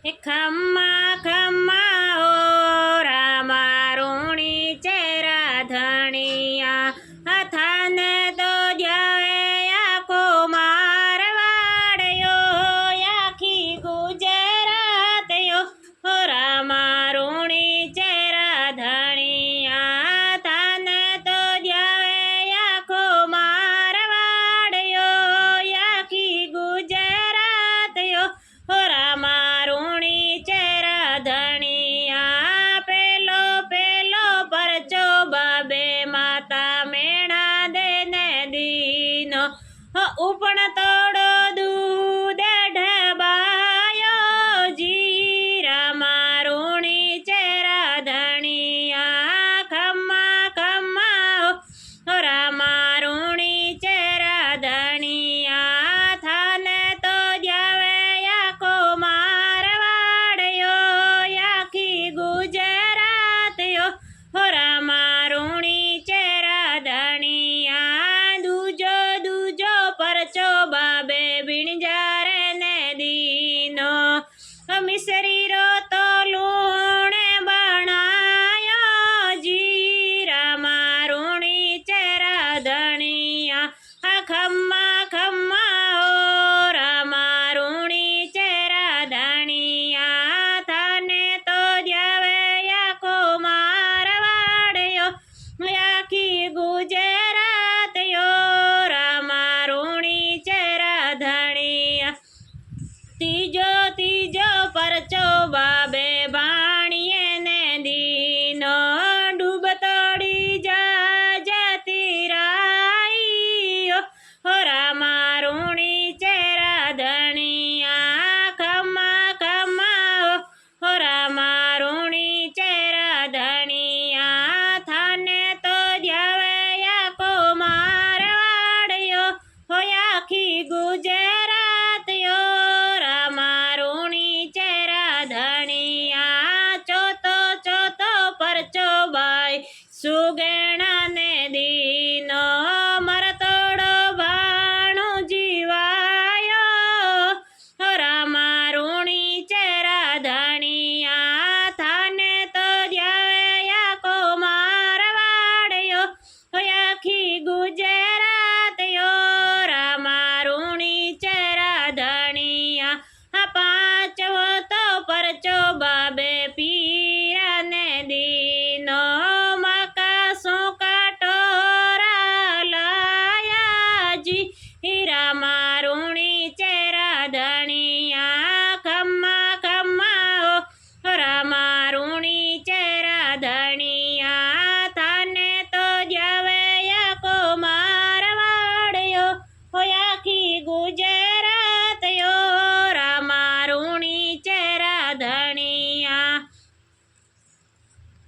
ખમ્મા ખમ્મા ઓ રામા રૂણી ચેરા ધણિયા થાને તો જાવે આખો મારવાડ્યો આખી ગુજરાતયો રામા રૂણી ચેરા ધણિયા થાને તો જાવે આખો મારવાડ્યો આખી ગુજરાતયો રામા ઉપણ તોડો દૂધ ઢબાયો જી રામા રૂણી ચેરા ધણિયા ખમ્મા ખમ્મા રામા રૂણી ચેરા ધણિયા થાને તો જાવે આખો મારવાડ્યો આખી ગુજરાતયો રામા રૂણી ચેરા ધણિયા દૂજો પરચો બાબે બીણજારે ને દીનો મિસરી રો તો લૂણે બનાયો જી રામા રૂણી ચેરા ધણિયા ખમ્મા ખમ્મા ઓ રામા રૂણી ચેરા ધણિયા થાને તો જાવે આખો મારવાડ્યો આખી ગુજરાતયો ત્રીજો પરચો બાબે બાણીએ ને દીનો ડૂબ તોડી જતી રાઈ રામા રૂણી ચેરા ધણિયા ખમ્મા ખમ્મા રામા રૂણી ચેરા ધણિયા થાને તો જાવે આખો મારવાડ્યો આખી ગુજરાતયો પરચો બાઈ સુગેણા ને દીનો મરતોડો ભાણું જીવાયો રામા રૂણી ચેરા ધણિયા થાને તો જાવે આખો મારવાડ્યો આખી ગુજરાતયો રામા રૂણી ચેરા ધણિયા પાંચવો તો પરચો બાબે પીરા ને દીનો મકા સોકાટોરા લાયા જી રામા રૂણી ચેરા ધણિયા ખમ્મા ખમ્મા રામા રૂણી ચેરા ધણિયા